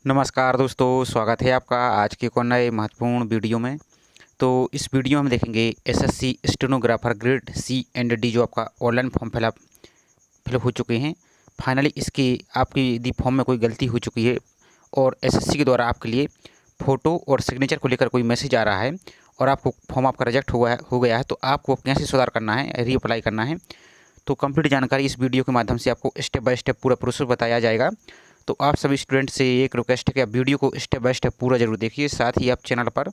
नमस्कार दोस्तों, स्वागत है आपका आज के एक और नए महत्वपूर्ण वीडियो में। तो इस वीडियो में हम देखेंगे SSC stenographer grade C and D जो आपका ऑनलाइन फॉर्म फिलअप हो चुके हैं। फाइनली इसकी आपकी यदि फॉर्म में कोई गलती हो चुकी है और एसएससी के द्वारा आपके लिए फ़ोटो और सिग्नेचर को लेकर कोई मैसेज आ रहा है और आपको फॉर्म आपका रिजेक्ट हो गया है, तो आपको कैसे सुधार करना है, रीअप्लाई करना है, तो कंप्लीट जानकारी इस वीडियो के माध्यम से आपको स्टेप बाय स्टेप पूरा प्रोसेस बताया जाएगा। तो आप सभी स्टूडेंट से एक रिक्वेस्ट है कि आप वीडियो को स्टेप बाय स्टेप पूरा जरूर देखिए। साथ ही आप चैनल पर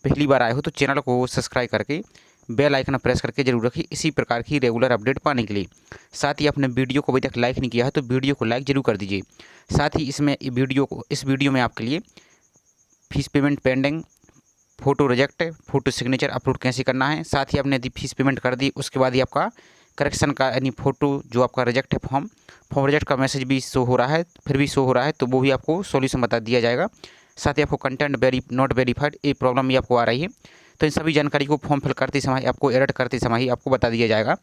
पहली बार आए हो तो चैनल को सब्सक्राइब करके बेल आइकन प्रेस करके जरूर रखिए इसी प्रकार की रेगुलर अपडेट पाने के लिए। साथ ही आपने वीडियो को अभी तक लाइक नहीं किया है तो वीडियो को लाइक जरूर कर दीजिए। साथ ही इस वीडियो में आपके लिए fees payment pending, photo reject, photo signature upload कैसे करना है, साथ ही आपने यदि फीस पेमेंट कर दी उसके बाद ही आपका करेक्शन का यानी फ़ोटो जो आपका रिजेक्ट है फॉर्म रिजेक्ट का मैसेज भी शो हो रहा है, फिर भी शो हो रहा है, तो वो भी आपको सॉल्यूशन बता दिया जाएगा। साथ ही आपको कंटेंट नॉट वेरीफाइड ये प्रॉब्लम भी आपको आ रही है, तो इन सभी जानकारी को फॉर्म फिल करते समय आपको एडिट करते समय ही आपको बता दिया जाएगा।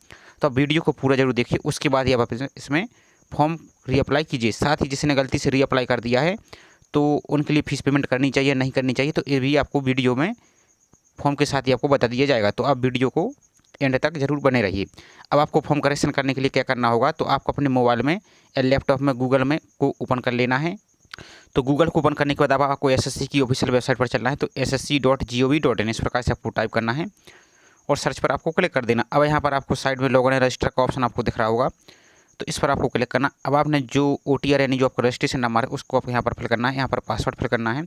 तो आप वीडियो को पूरा जरूर देखिए, उसके बाद ही आप इसमें फॉर्म रीअप्लाई कीजिए। साथ ही जिसने गलती से रीअप्लाई कर दिया है तो उनके लिए फ़ीस पेमेंट करनी चाहिए नहीं करनी चाहिए, तो ये भी आपको वीडियो में फॉर्म के साथ ही आपको बता दिया जाएगा। तो आप वीडियो को एंड तक जरूर बने रहिए। अब आपको फॉर्म करेक्शन करने के लिए क्या करना होगा, तो आपको अपने मोबाइल में या लैपटॉप में गूगल में को ओपन कर लेना है। तो गूगल को ओपन करने के बाद अब आपको एसएससी की ऑफिशियल वेबसाइट पर चलना है। तो ssc.gov.in इस प्रकार से आपको टाइप करना है और सर्च पर आपको क्लिक कर देना। अब यहाँ पर आपको साइड में लॉगिन रजिस्टर का ऑप्शन आपको दिख रहा होगा, तो इस पर आपको क्लिक करना। अब आपने जो OTR यानी जो आपका रजिस्ट्रेशन नंबर है उसको आप यहाँ पर फिल करना है, यहाँ पर पासवर्ड फिल करना है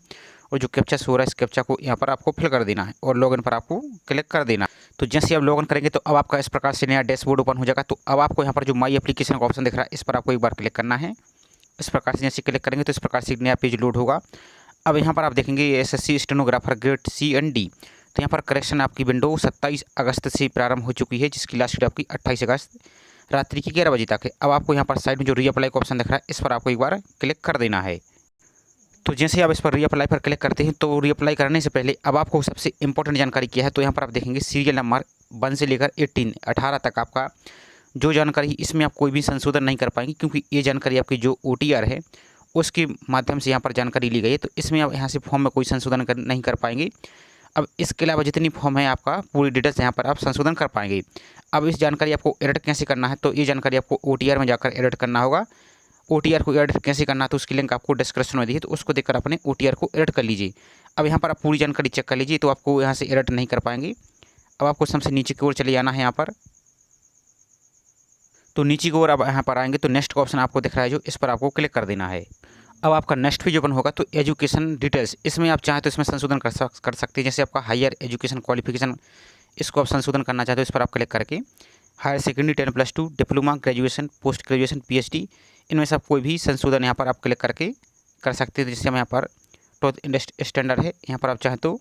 और जो कैप्चा शो हो रहा है इस कैप्चा को यहाँ पर आपको फिल कर देना है और लॉगिन पर आपको क्लिक कर देना। तो जैसे आप लॉगिन करेंगे तो अब आपका इस प्रकार से नया डैशबोर्ड ओपन हो जाएगा। तो अब आपको यहाँ पर जो माई एप्लीकेशन का ऑप्शन दिख रहा है इस पर आपको एक बार क्लिक करना है। इस प्रकार से जैसे क्लिक करेंगे तो इस प्रकार से नया पेज लोड होगा। अब यहाँ पर आप देखेंगे SSC stenographer grade C and D, तो यहाँ पर करेक्शन आपकी विंडो 27 अगस्त से प्रारंभ हो चुकी है, जिसकी लास्ट डेट आपकी 28 अगस्त रात्रि की 11 बजे तक है। अब आपको यहाँ पर साइड में जो रीअप्लाई का ऑप्शन दिख रहा है इस पर आपको एक बार क्लिक कर देना है। तो जैसे आप इस पर रीअप्लाई पर क्लिक करते हैं तो रीअप्लाई करने से पहले अब आपको सबसे इंपॉर्टेंट जानकारी क्या है, तो यहाँ पर आप देखेंगे सीरियल नंबर 1 से लेकर 18 तक आपका जो जानकारी इसमें आप कोई भी संशोधन नहीं कर पाएंगे, क्योंकि ये जानकारी आपकी जो OTR है उसके माध्यम से यहाँ पर जानकारी ली गई है। तो इसमें आप यहाँ से फॉर्म में कोई संशोधन नहीं कर पाएंगे। अब इसके अलावा जितनी फॉर्म है आपका पूरी डिटेल्स यहाँ पर आप संशोधन कर पाएंगे। अब इस जानकारी आपको एडिट कैसे करना है, तो ये जानकारी आपको OTR में जाकर एडिट करना होगा। OTR को एडिट कैसे करना है तो उसकी लिंक आपको डिस्क्रिप्शन में दी है, तो उसको देखकर अपने OTR को एडिट कर लीजिए। अब यहाँ पर आप पूरी जानकारी चेक कर लीजिए, तो आपको यहाँ से एडिट नहीं कर पाएंगे। अब आपको सबसे नीचे की ओर चले जाना है यहाँ पर। तो नीचे की ओर अब यहाँ पर आएंगे तो नेक्स्ट का ऑप्शन आपको दिख रहा है जो, इस पर आपको क्लिक कर देना है। अब आपका नेक्स्ट पेज ओपन होगा तो एजुकेशन डिटेल्स, इसमें आप चाहें तो इसमें संशोधन कर सकते हैं। जैसे आपका हायर एजुकेशन क्वालिफिकेशन, इसको आप संशोधन करना चाहते हो इस पर आप क्लिक करके higher secondary 10+2 diploma graduation post graduation PhD, इनमें से आप कोई भी संशोधन यहाँ पर आप क्लिक करके कर सकते हैं। जैसे हम यहाँ पर 12th स्टैंडर्ड है, यहाँ पर आप चाहें तो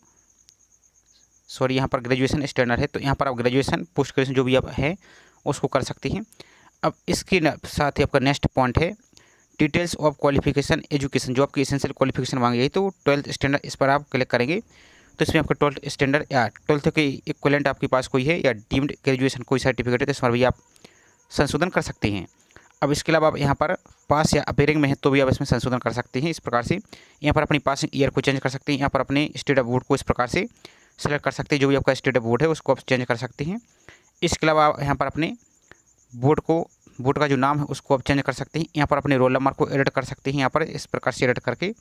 यहाँ पर ग्रेजुएशन स्टैंडर्ड है, तो यहाँ पर आप ग्रेजुएशन पोस्ट ग्रेजुएशन जो भी आप है उसको कर सकते हैं। अब इसके साथ ही आपका नेक्स्ट पॉइंट है डिटेल्स ऑफ क्वालिफिकेशन एजुकेशन, जो आपकी एसेंशियल क्वालिफिकेशन मांगी गई तो 12th स्टैंडर्ड, इस पर आप क्लिक करेंगे तो इसमें आपका 12th स्टैंडर्ड या 12th के इक्विवेलेंट आपके पास कोई है या डीम्ड ग्रेजुएशन कोई सर्टिफिकेट है तो इस पर भी आप संशोधन कर सकते हैं। अब इसके अलावा आप यहाँ पर पास या अपेयरिंग में है तो भी आप इसमें संशोधन कर सकते हैं। इस प्रकार से यहाँ पर अपनी पासिंग ईयर को चेंज कर सकते हैं, यहाँ पर अपने स्टेट ऑफ बोर्ड को इस प्रकार से सेलेक्ट कर सकते हैं, जो भी आपका स्टेट ऑफ बोर्ड है उसको आप चेंज कर सकते हैं। इसके अलावा आप यहाँ पर अपने बोर्ड का जो नाम है उसको आप चेंज कर सकते हैं। यहाँ पर अपने रोल नंबर को एडिट कर सकते हैं, यहाँ पर इस प्रकार से एडिट करके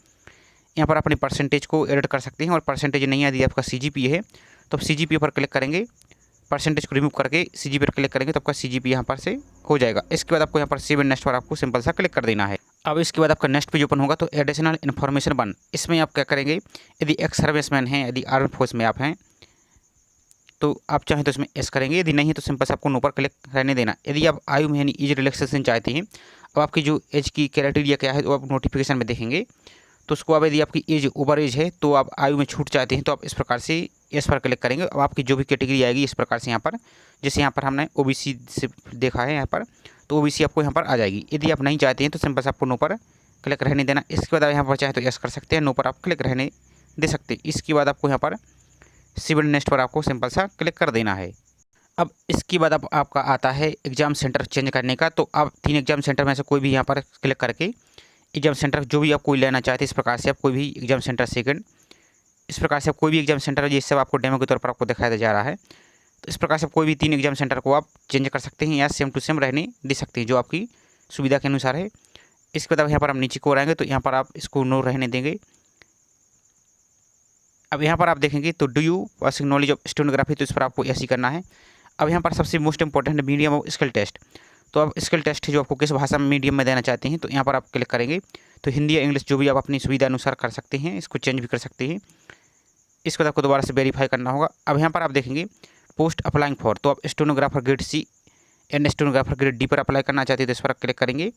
यहाँ पर अपने परसेंटेज को एडिट कर सकते हैं। और परसेंटेज नहीं है यदि आपका CGPA है तो आप CGPA पर क्लिक करेंगे, परसेंटेज को रिमूव करके CGPA पर क्लिक करेंगे तो आपका CGPA यहाँ पर से हो जाएगा। इसके बाद आपको यहाँ पर सेव एंड नेक्स्ट पर आपको सिंपल सा क्लिक कर देना है। अब इसके बाद आपका नेक्स्ट पेज ओपन होगा तो एडिशनल इन्फॉर्मेशन 1, इसमें आप क्या करेंगे, यदि एक्स सर्विसमैन हैं, यदि आर्म फोर्स में आप हैं तो आप चाहें तो इसमें एस करेंगे, यदि नहीं है तो सिंपल से आपको नो पर क्लिक रहने देना। यदि आप आयु में यानी एज रिलैक्सेशन चाहते हैं, अब आपकी जो एज की क्राइटेरिया क्या है वो आप नोटिफिकेशन में देखेंगे। तो उसको अब यदि आपकी एज ओवर एज है तो आप आयु में छूट चाहते हैं तो आप इस प्रकार से एस पर क्लिक करेंगे। अब आपकी जो भी कैटेगरी आएगी इस प्रकार से यहाँ पर, जैसे यहाँ पर हमने OBC से देखा है यहाँ पर, तो OBC आपको यहाँ पर आ जाएगी। यदि आप नहीं चाहते हैं तो सिंपल से आपको नो पर क्लिक रहने देना। इसके बाद आप यहाँ पर चाहे तो एस कर सकते हैं, नो पर आप क्लिक रहने दे सकते हैं। इसके बाद आपको यहाँ पर सिविल नेक्स्ट पर आपको सिंपल सा क्लिक कर देना है। अब इसके बाद अब आपका आता है एग्ज़ाम सेंटर चेंज करने का, तो आप 3 एग्ज़ाम सेंटर में से कोई भी यहाँ पर क्लिक करके एग्जाम सेंटर जो भी आप कोई लेना चाहते हैं, इस प्रकार से आप कोई भी एग्जाम सेंटर सेकंड, इस प्रकार से आप कोई भी एग्जाम सेंटर, ये सब आपको डेमो के तौर पर आपको दिखाया जा रहा है। तो इस प्रकार से कोई भी 3 एग्जाम सेंटर को आप चेंज कर सकते हैं या सेम टू सेम रहने दे सकते हैं, जो आपकी सुविधा के अनुसार है। इसके बाद यहाँ पर हम नीचे को आएंगे तो यहाँ पर आप इसको नो रहने देंगे। अब यहाँ पर आप देखेंगे तो do you passing knowledge of stenography, तो इस पर आपको ऐसे करना है। अब यहाँ पर सबसे most important medium of skill test, तो अब स्किल टेस्ट जो आपको किस भाषा में मीडियम में देना चाहते हैं, तो यहाँ पर आप क्लिक करेंगे तो हिंदी या इंग्लिश जो भी आप अपनी सुविधा अनुसार कर सकते हैं, इसको चेंज भी कर सकते हैं। इसके बाद आपको दोबारा से वेरीफाई करना होगा। अब यहाँ पर आप देखेंगे पोस्ट अप्लाइंग फॉर, तो आप stenographer grade C and stenographer grade D पर अप्लाई करना चाहते हैं, तो इस पर क्लिक करेंगे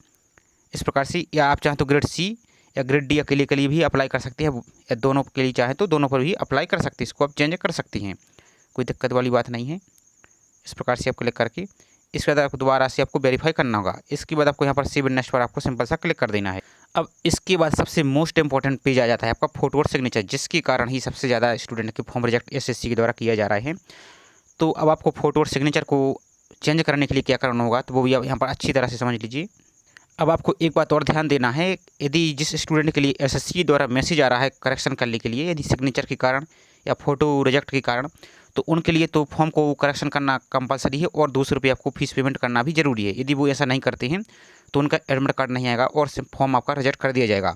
इस प्रकार से, या आप चाहें तो ग्रेड सी या ग्रेड डी के लिए भी अप्लाई कर सकते हैं, या दोनों के लिए चाहें तो दोनों पर भी अप्लाई कर सकते हैं, इसको आप चेंज कर सकती हैं, कोई दिक्कत वाली बात नहीं है। इस प्रकार से आप क्लिक करके इसके बाद आपको दोबारा से आपको वेरीफाई करना होगा। इसके बाद आपको यहाँ पर सेव नेक्स्ट पर आपको सिंपल सा क्लिक कर देना है। अब इसके बाद सबसे मोस्ट इंपॉर्टेंट पेज आ जाता है आपका फोटो और सिग्नेचर, जिसके कारण ही सबसे ज़्यादा स्टूडेंट के फॉर्म रिजेक्ट एसएससी के द्वारा किया जा रहा है। तो अब आपको फोटो और सिग्नेचर को चेंज करने के लिए क्या करना होगा, तो वो भी आप यहाँ पर अच्छी तरह से समझ लीजिए। अब आपको एक बात और ध्यान देना है, यदि जिस स्टूडेंट के लिए एसएससी द्वारा मैसेज आ रहा है करेक्शन करने के लिए, यदि सिग्नेचर के कारण या फोटो रिजेक्ट के कारण, तो उनके लिए तो फॉर्म को करेक्शन करना कंपलसरी है और 200 रुपये आपको फीस पेमेंट करना भी जरूरी है। यदि वो ऐसा नहीं करते हैं तो उनका एडमिट कार्ड नहीं आएगा और फॉर्म आपका रिजेक्ट कर दिया जाएगा।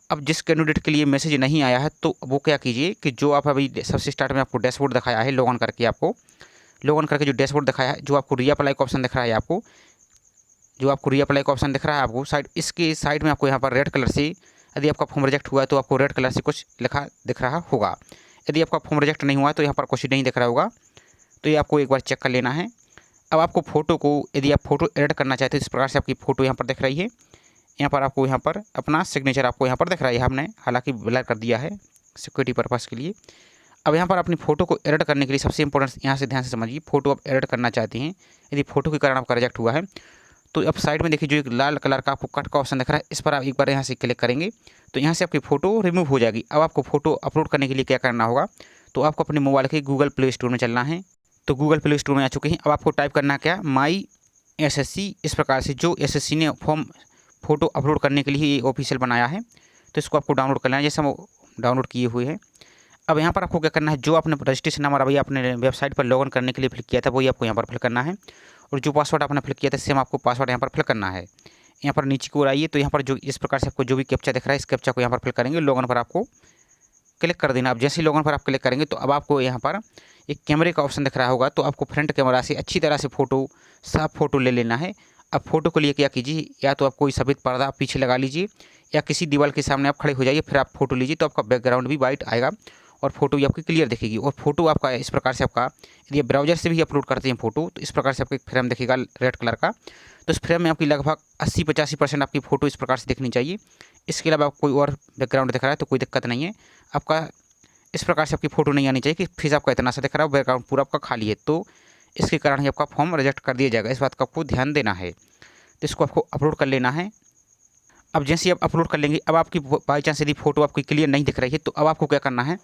अब जिस कैंडिडेट के लिए मैसेज नहीं आया है तो वो क्या कीजिए कि जो आप अभी सबसे स्टार्ट में आपको डैशबोर्ड दिखाया है, लॉग इन करके आपको लॉग इन करके जो डैशबोर्ड दिखाया है, जो आपको रीअप्लाई का ऑप्शन दिख रहा है, आपको जो आपको रीअप्लाई का ऑप्शन दिख रहा है आपको साइड, इसके साइड में आपको यहाँ पर रेड कलर से, यदि आपका फॉर्म रिजेक्ट हुआ है तो आपको रेड कलर से कुछ लिखा दिख रहा होगा। यदि आपका फॉर्म रिजेक्ट नहीं हुआ तो यहाँ पर कुछ नहीं दिख रहा होगा, तो ये आपको एक बार चेक कर लेना है। अब आपको फ़ोटो को, यदि आप फ़ोटो एडिट करना चाहते हो, इस प्रकार से आपकी फ़ोटो यहाँ पर दिख रही है। यहाँ पर आपको यहाँ पर अपना सिग्नेचर आपको यहाँ पर दिख रहा है, हमने हालांकि ब्लर कर दिया है सिक्योरिटी पर्पज़ के लिए। अब यहाँ पर अपनी फ़ोटो को एडिट करने के लिए सबसे इंपॉर्टेंट यहाँ से ध्यान से समझिए, फ़ोटो आप एडिट करना चाहते हैं, यदि फ़ोटो के कारण आपका रिजेक्ट हुआ है तो अब साइड में देखिए जो एक लाल कलर का आपको कट का ऑप्शन दिख रहा है, इस पर आप एक बार यहाँ से क्लिक करेंगे तो यहाँ से आपकी फ़ोटो रिमूव हो जाएगी। अब आपको फ़ोटो अपलोड करने के लिए क्या करना होगा, तो आपको अपने मोबाइल के गूगल प्ले स्टोर में चलना है। तो गूगल प्ले स्टोर में आ चुके हैं। अब आपको टाइप करना क्या, माई एसएससी, इस प्रकार से जो एसएससी ने फॉर्म फ़ोटो अपलोड करने के लिए ऑफिशियल बनाया है, तो इसको आपको डाउनलोड करना है, जैसे हम डाउनलोड किए हुए हैं। अब यहाँ पर आपको क्या करना है, जो आपने रजिस्ट्रेशन नंबर अभी अपने वेबसाइट पर लॉगिन करने के लिए फिल किया था वही आपको यहाँ पर फिल करना है, और जो पासवर्ड आपने फिल किया था सेम आपको पासवर्ड यहाँ पर फिल करना है। यहाँ पर नीचे को आइए तो यहाँ पर जो इस प्रकार से आपको जो भी कैप्चा दिख रहा है, इस कैप्चा को यहाँ पर फिल करेंगे, लॉगिन पर आपको क्लिक कर देना। अब जैसे ही लॉगिन पर आप क्लिक करेंगे तो अब आपको यहाँ पर एक कैमरे का ऑप्शन दिख रहा होगा, तो आपको फ्रंट कैमरा से अच्छी तरह से साफ फ़ोटो ले लेना है। अब फ़ोटो को लिए क्या कीजिए, या तो आप कोई सफ़ेद पर्दा पीछे लगा लीजिए या किसी दीवार के सामने आप खड़े हो जाइए, फिर आप फ़ोटो लीजिए, तो आपका बैकग्राउंड भी वाइट आएगा और फोटो भी आपकी क्लियर दिखेगी। और फोटो आपका इस प्रकार से आपका, यदि ब्राउज़र से भी अपलोड करते हैं फ़ोटो, तो इस प्रकार से आपका एक फ्रेम दिखेगा रेड कलर का, तो इस फ्रेम में आपकी लगभग 80-85% आपकी फ़ोटो इस प्रकार से दिखनी चाहिए। इसके अलावा कोई और बैकग्राउंड दिख रहा है तो कोई दिक्कत नहीं है, आपका इस प्रकार से आपकी फ़ोटो नहीं आनी चाहिए कि फेस आपका इतना सा दिख रहा है, बैकग्राउंड पूरा आपका खाली है, तो इसके कारण ही आपका फॉर्म रिजेक्ट कर दिया जाएगा। इस बात का आपको ध्यान देना है। तो इसको आपको अपलोड कर लेना है। अब जैसे आप अपलोड कर लेंगे, अब आपकी बाई चांस यदि फ़ोटो आपकी क्लियर नहीं दिख रही है तो अब आपको क्या करना है,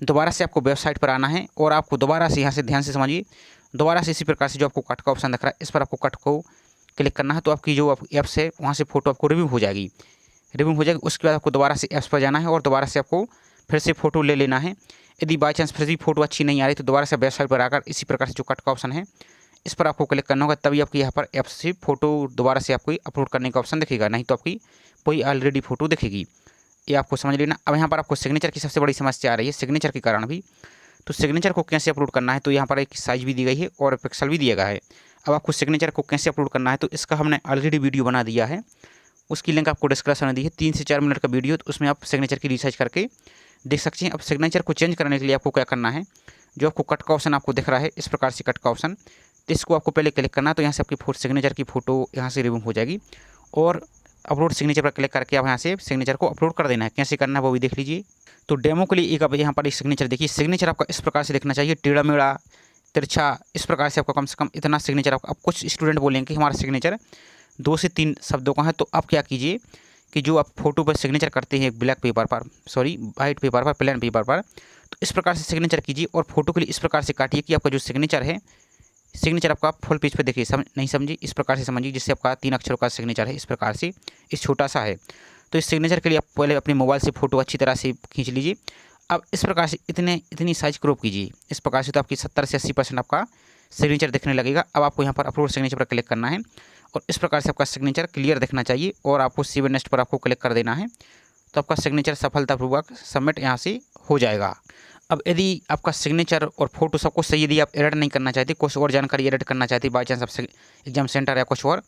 दोबारा से आपको वेबसाइट पर आना है और आपको दोबारा से यहाँ से ध्यान से समझिए, दोबारा से इसी प्रकार से जो आपको कट का ऑप्शन दिख रहा है, इस पर आपको कट को क्लिक करना है, तो आपकी जो ऐप्स है वहाँ से फ़ोटो आपको रिमूव हो जाएगी। उसके बाद आपको दोबारा से ऐप्स पर जाना है और दोबारा से आपको फिर से फ़ोटो ले लेना है। यदि बाई चांस फिर भी फ़ोटो अच्छी नहीं आ रही तो दोबारा से वेबसाइट पर आकर इसी प्रकार से जो कट का ऑप्शन है इस पर आपको क्लिक करना होगा, तभी आपकी यहाँ पर ऐप्स से फ़ोटो दोबारा से आपको अपलोड करने का ऑप्शन दिखेगा, नहीं तो आपकी कोई ऑलरेडी फ़ोटो दिखेगी। ये आपको समझ लेना। अब यहाँ पर आपको सिग्नेचर की सबसे बड़ी समस्या आ रही है, सिग्नेचर के कारण भी। तो सिग्नेचर को कैसे अपलोड करना है, तो यहाँ पर एक साइज़ भी दी गई है और पिक्सल भी दिया गया है। अब आपको सिग्नेचर को कैसे अपलोड करना है, तो इसका हमने ऑलरेडी वीडियो बना दिया है, उसकी लिंक आपको डिस्क्रिप्शन में दी है, 3 से 4 मिनट का वीडियो, तो उसमें आप सिग्नेचर की रिसर्च करके देख सकते हैं। अब सिग्नेचर को चेंज करने के लिए आपको क्या करना है, जो आपको कट का ऑप्शन आपको दिख रहा है इस प्रकार से कट का ऑप्शन, तो इसको आपको पहले क्लिक करना है, तो यहाँ से आपकी सिग्नेचर की फ़ोटो यहाँ से रिमूव हो जाएगी और अपलोड सिग्नेचर पर क्लिक करके आप यहाँ से सिग्नेचर को अपलोड कर देना है। कैसे करना है वो भी देख लीजिए। तो डेमो के लिए एक आप यहाँ पर एक सिग्नेचर देखिए, सिग्नेचर आपका इस प्रकार से दिखना चाहिए, टेढ़ा मेढ़ा तिरछा, इस प्रकार से आपका कम से कम इतना सिग्नेचर आपका। अब कुछ स्टूडेंट बोलेंगे कि हमारा सिग्नेचर 2 से 3 शब्दों का है, तो आप क्या कीजिए कि जो आप फोटो पर सिग्नेचर करते हैं ब्लैक पेपर पर, वाइट पेपर पर, प्लेन पेपर पर, तो इस प्रकार से सिग्नेचर कीजिए और फोटो के लिए इस प्रकार से काटिए कि आपका जो सिग्नेचर है, सिग्नेचर आपका फुल पेज पे देखिए, नहीं समझिए, इस प्रकार से समझिए, जिससे आपका 3 अक्षरों का सिग्नेचर है, इस प्रकार से इस छोटा सा है। तो इस सिग्नेचर के लिए आप पहले अपने मोबाइल से फ़ोटो अच्छी तरह से खींच लीजिए। अब इस प्रकार से इतनी साइज़ क्रॉप कीजिए। इस प्रकार से तो आपकी 70 से 80% आपका सिग्नेचर दिखने लगेगा। अब आपको यहाँ पर अपलोड सिग्नेचर पर क्लिक करना है और इस प्रकार से आपका सिग्नेचर क्लियर दिखना चाहिए और आपको सेव नेक्स्ट पर आपको क्लिक कर देना है। तो आपका सिग्नेचर सफलतापूर्वक सबमिट यहाँ से हो जाएगा। अब यदि आपका सिग्नेचर और फोटो सब कुछ सही, यदि आप एडिट नहीं करना चाहते, कुछ और जानकारी एडिट करना चाहते बाई चांस आप एग्जाम सेंटर या कुछ और,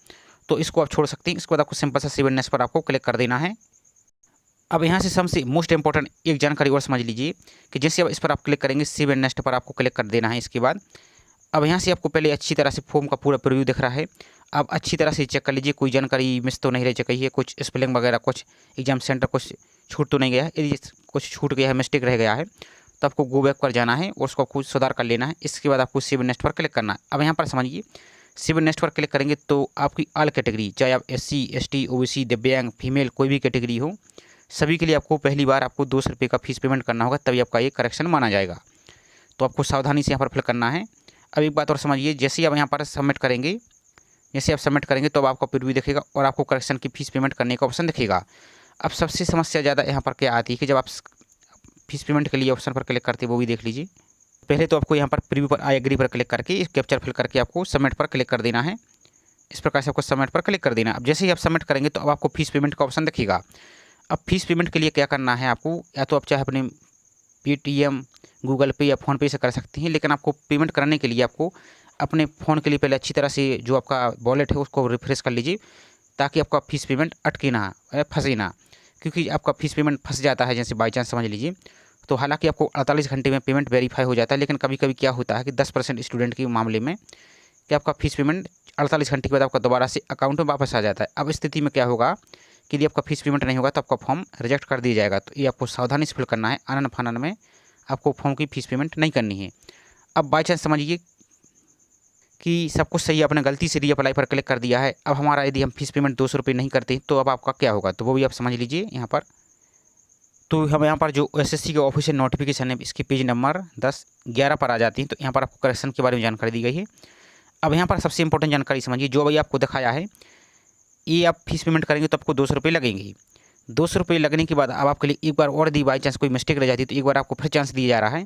तो इसको आप छोड़ सकते हैं। इसके बाद आपको सिंपल सा सेव नेक्स्ट पर आपको क्लिक कर देना है। अब यहाँ से सबसे मोस्ट इंपॉर्टेंट एक जानकारी और समझ लीजिए कि जैसे अब इस पर आप क्लिक करेंगे, सेव एंड नेक्स्ट पर आपको क्लिक कर देना है। इसके बाद अब यहाँ से आपको पहले अच्छी तरह से फॉर्म का पूरा प्रीव्यू दिख रहा है। आप अच्छी तरह से चेक कर लीजिए कोई जानकारी मिस तो नहीं रह चुकी है, कुछ स्पेलिंग वगैरह, कुछ एग्जाम सेंटर कुछ छूट तो नहीं गया है। यदि कुछ छूट गया है, मिस्टेक रह गया है, तो आपको गो बैक पर जाना है और उसको कुछ सुधार कर लेना है। इसके बाद आपको सेव नेक्स्ट पर क्लिक करना है। अब यहाँ पर समझिए, सेव नेक्स्ट पर क्लिक करेंगे तो आपकी ऑल कैटेगरी, चाहे आप SC ST OBC दिव्यांग फीमेल कोई भी कैटेगरी हो, सभी के लिए आपको पहली बार आपको 200 रुपये का फीस पेमेंट करना होगा, तभी आपका ये करेक्शन माना जाएगा। तो आपको सावधानी से यहाँ पर फिल करना है। अब एक बात और समझिए, जैसे ही आप यहाँ पर सबमिट करेंगे, जैसे आप सबमिट करेंगे तो अब आपका प्रीव्यू दिखेगा और आपको करेक्शन की फ़ीस पेमेंट करने का ऑप्शन दिखेगा। अब सबसे समस्या ज़्यादा यहाँ पर क्या आती है कि जब आप फीस पेमेंट के लिए ऑप्शन पर क्लिक करते हैं, वो भी देख लीजिए। पहले तो आपको यहाँ पर प्रीव्यू पर आई एग्री पर क्लिक करके कैप्चर फिल करके आपको सबमिट पर क्लिक कर देना है। इस प्रकार से आपको सबमिट पर क्लिक कर देना है। अब जैसे ही आप सबमिट करेंगे तो अब आपको फीस पेमेंट का ऑप्शन दिखेगा। अब फीस पेमेंट के लिए क्या करना है आपको, या तो आप चाहे अपने पेटीएम, गूगल पे या फ़ोनपे से कर सकते हैं, लेकिन आपको पेमेंट करने के लिए आपको अपने फ़ोन के लिए पहले अच्छी तरह से जो आपका वॉलेट है उसको रिफ्रेश कर लीजिए, ताकि आपका फीस पेमेंट अटके ना, फंसे ना। क्योंकि आपका फीस पेमेंट फंस जाता है, जैसे बाई चांस समझ लीजिए, तो हालांकि आपको 48 घंटे में पेमेंट वेरीफाई हो जाता है, लेकिन कभी कभी क्या होता है कि 10% स्टूडेंट के मामले में कि आपका फीस पेमेंट 48 घंटे के बाद आपका दोबारा से अकाउंट में वापस आ जाता है। अब इस स्थिति में क्या होगा कि यदि आपका फीस पेमेंट नहीं होगा तो आपका फॉर्म रिजेक्ट कर दिया जाएगा। तो ये आपको सावधानी से फिल करना है। आनन फानन में आपको फॉर्म की फ़ीस पेमेंट नहीं करनी है। अब बाई चांस समझिए कि सब कुछ सही है, आपने गलती से रीअप्लाई पर क्लिक कर दिया है। अब हमारा यदि हम फीस पेमेंट 200 रुपये नहीं करते तो अब आपका क्या होगा, तो वो भी आप समझ लीजिए यहाँ पर। तो हम यहाँ पर जो SSC के ऑफिशियल नोटिफिकेशन है, इसकी पेज नंबर 10-11 पर आ जाती है। तो यहाँ पर आपको करेक्शन के बारे में जानकारी दी गई है। अब यहाँ पर सबसे इंपॉर्टेंट जानकारी समझिए, जो अभी आपको दिखाया है, ये आप फीस पेमेंट करेंगे तो आपको 200 रुपये लगेंगे। 200 रुपये लगने के बाद अब आपके लिए एक बार और दी बाई चांस कोई मिस्टेक रह जाती है तो एक बार आपको फिर चांस दिया जा रहा है,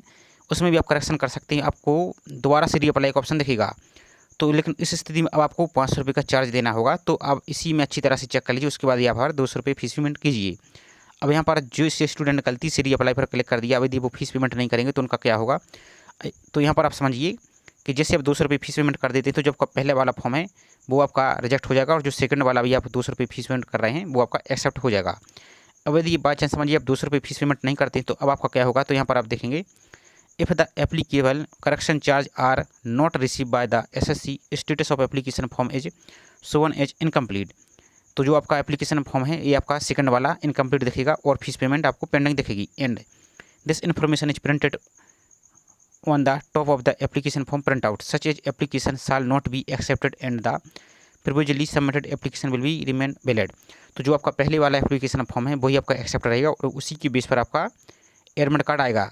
उसमें भी आप करेक्शन कर सकते हैं। आपको दोबारा से रीअप्लाई का ऑप्शन दिखेगा। तो लेकिन इस स्थिति में अब आपको 500 रुपये का चार्ज देना होगा। तो आप इसी में अच्छी तरह से चेक कर लीजिए, उसके बाद यहाँ पर 200 रुपये फीस पेमेंट कीजिए। अब यहाँ पर जो इस स्टूडेंट ने गलती से रीअप्लाई पर क्लिक कर दिया, अब यदि वो फीस पेमेंट नहीं करेंगे तो उनका क्या होगा। तो यहाँ पर आप समझिए कि जैसे आप 200 रुपये फीस पेमेंट कर देते हैं तो जो आपका पहले वाला फॉर्म है वो आपका रिजेक्ट हो जाएगा, और जो सेकंड वाला भी आप 200 रुपये फीस पेमेंट कर रहे हैं वो आपका एक्सेप्ट हो जाएगा। अब यदि बाई चांस समझिए आप 200 रुपये फीस पेमेंट नहीं करते तो अब आपका क्या होगा, तो यहाँ पर आप देखेंगे, if the applicable correction charge are not receive by the SSC, status of application form is shown as incomplete. तो जो आपका एप्लीकेशन फॉर्म है ये आपका सेकंड वाला इनकम्प्लीट दिखेगा और फीस पेमेंट आपको पेंडिंग दिखेगी। And this information is printed on the top of the application form printout, such as application shall not be accepted and the previously submitted application will be remain valid। तो जो आपका पहले वाला application form है वही आपका accept रहेगा और उसी की बेस पर आपका एडमिट कार्ड आएगा।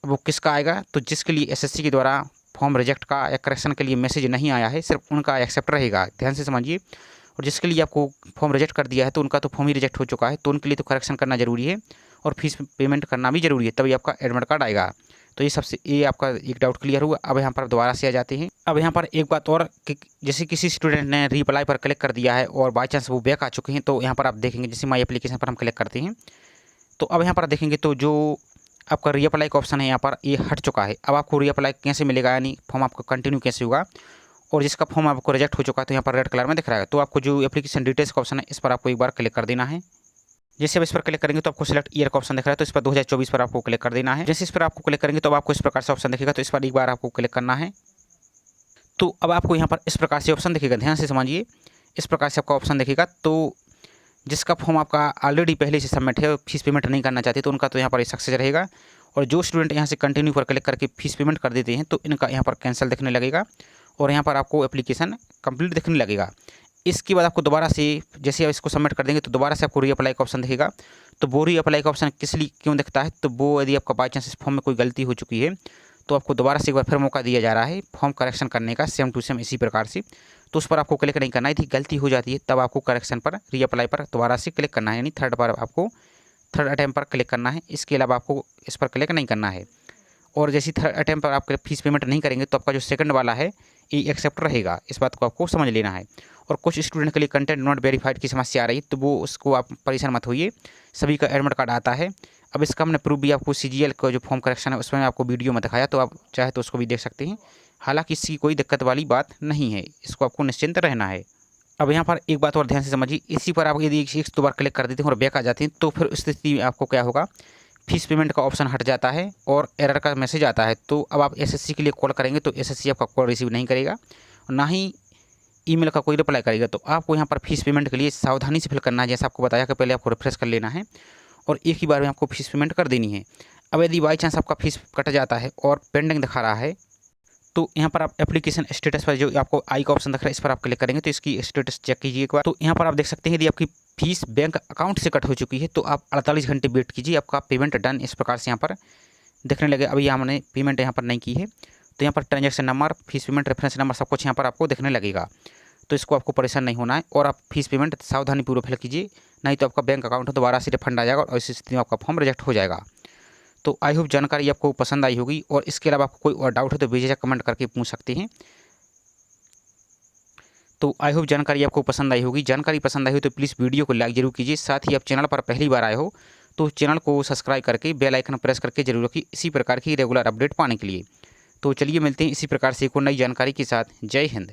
वो किसका आएगा, तो जिसके लिए SSC के द्वारा फॉर्म रिजेक्ट का या करेक्शन के लिए मैसेज नहीं आया है, सिर्फ उनका एक्सेप्ट रहेगा। ध्यान से समझिए। और जिसके लिए आपको फॉर्म रिजेक्ट कर दिया है तो उनका तो फॉर्म ही रिजेक्ट हो चुका है, तो उनके लिए तो करेक्शन करना जरूरी है और फीस पेमेंट करना भी जरूरी है, तभी आपका एडमिट कार्ड आएगा। तो ये आपका एक डाउट क्लियर हुआ। अब यहाँ पर दोबारा से आ जाते हैं। अब यहाँ पर एक बात और कि जैसे किसी स्टूडेंट ने रीअप्लाई पर क्लिक कर दिया है और बाई चांस वो बैक आ चुके हैं, तो यहाँ पर आप देखेंगे, जैसे माई एप्लीकेशन पर हम क्लिक करते हैं तो अब यहाँ पर देखेंगे तो जो आपका रीअप्लाई का ऑप्शन है यहाँ पर ये हट चुका है। अब आपको रीअप्लाई कैसे मिलेगा, यानी फॉर्म आपका कंटिन्यू कैसे होगा, और जिसका फॉर्म आपको रिजेक्ट हो चुका है तो यहाँ पर रेड कलर में दिख रहा है। तो आपको जो एप्लीकेशन डिटेल्स का ऑप्शन है इस पर आपको एक बार क्लिक कर देना है। जैसे अब इस पर क्लिक करेंगे तो आपको सिलेक्ट ईयर का ऑप्शन दिख रहा है, तो इस पर 2024 पर आपको क्लिक कर देना है। जैसे इस पर आपको क्लिक करेंगे तो अब आपको इस प्रकार से ऑप्शन दिखेगा, तो इस पर एक बार आपको क्लिक करना है। तो अब आपको यहाँ पर इस प्रकार से ऑप्शन दिखेगा, ध्यान से समझिए, इस प्रकार से आपका ऑप्शन दिखेगा। तो जिसका फॉर्म आपका ऑलरेडी पहले से सबमिट है, फीस पेमेंट नहीं करना चाहते, तो उनका तो यहाँ पर सक्सेस रहेगा। और जो स्टूडेंट यहाँ से कंटिन्यू पर क्लिक करके फीस पेमेंट कर देते हैं तो इनका यहाँ पर कैंसिल दिखने लगेगा और यहाँ पर आपको एप्लीकेशन कंप्लीट दिखने लगेगा। इसके बाद आपको दोबारा से जैसे आप इसको सबमिट कर देंगे तो दोबारा से आपको रीअप्लाई का ऑप्शन दिखेगा। तो वो रीअप्लाई का ऑप्शन किस लिए क्यों दिखता है, तो वो यदि आपका बाई चांस इस फॉर्म में कोई गलती हो चुकी है तो आपको दोबारा से एक बार फिर मौका दिया जा रहा है फॉर्म करेक्शन करने का, सेम टू सेम इसी प्रकार से। तो उस पर आपको क्लिक नहीं करना है। यदि गलती हो जाती है तब आपको करेक्शन पर रीअप्लाई पर दोबारा से क्लिक करना है, यानी थर्ड बार आपको थर्ड अटैम्प्ट पर क्लिक करना है। इसके अलावा आपको इस पर क्लिक नहीं करना है। और जैसे थर्ड अटैम्प्ट पर आप फीस पेमेंट नहीं करेंगे तो आपका जो सेकंड वाला है ये एक्सेप्ट रहेगा। इस बात को आपको समझ लेना है। और कुछ स्टूडेंट के लिए कंटेंट नॉट वेरीफाइड की समस्या आ रही है, तो वो उसको आप परेशान मत होइए, सभी का एडमिट कार्ड आता है। अब इसका हमने प्रूफ भी आपको CGL का जो फॉर्म करेक्शन है उसमें आपको वीडियो में दिखाया, तो आप चाहे तो उसको भी देख सकते हैं। हालांकि इसकी कोई दिक्कत वाली बात नहीं है, इसको आपको निश्चिंत रहना है। अब यहाँ पर एक बात और ध्यान से समझिए, इसी पर आप यदि एक दो बार क्लिक कर देते हैं और बैक आ जाते हैं तो फिर उस स्थिति में आपको क्या होगा, फीस पेमेंट का ऑप्शन हट जाता है और एरर का मैसेज आता है। तो अब आप SSC के लिए कॉल करेंगे तो SSC आपका कॉल रिसीव नहीं करेगा, ना ही ईमेल का कोई रिप्लाई करेगा। तो आपको यहाँ पर फीस पेमेंट के लिए सावधानी से फिल करना है, जैसा आपको बताया कि पहले आपको रिफ्रेश कर लेना है और एक ही बार में आपको फीस पेमेंट कर देनी है। अब यदि बाई चांस आपका फीस कट जाता है और पेंडिंग दिखा रहा है, तो यहाँ पर आप एप्लीकेशन स्टेटस पर जो आपको आई का ऑप्शन दिख रहा है इस पर आप क्लिक करेंगे तो इसकी स्टेटस चेक कीजिए एक बार। तो यहाँ पर आप देख सकते हैं यदि आपकी फीस बैंक अकाउंट से कट हो चुकी है तो आप 48 घंटे वेट कीजिए, आपका पेमेंट डन इस प्रकार से यहाँ पर दिखने लगे। अभी हमने पेमेंट यहाँ पर नहीं की है, तो यहाँ पर transaction number, fees payment reference number सब कुछ यहाँ पर आपको दिखने लगेगा। तो इसको आपको परेशान नहीं होना है और आप फीस पेमेंट सावधानीपूर्वक फिल कीजिए, नहीं तो आपका बैंक अकाउंट दोबारा से रिफंड आ जाएगा और इस स्थिति में आपका फॉर्म रिजेक्ट हो जाएगा। तो आई होप जानकारी आपको पसंद आई होगी, और इसके अलावा आपको कोई और डाउट है तो बेझिझक कमेंट करके पूछ सकते हैं। तो आई होप जानकारी आपको पसंद आई होगी। जानकारी पसंद आई हो तो प्लीज़ वीडियो को लाइक जरूर कीजिए। साथ ही आप चैनल पर पहली बार आए हो तो चैनल को सब्सक्राइब करके बेल आइकन प्रेस करके जरूर रखिए इसी प्रकार की रेगुलर अपडेट पाने के लिए। तो चलिए मिलते हैं इसी प्रकार से एक और नई जानकारी के साथ। जय हिंद।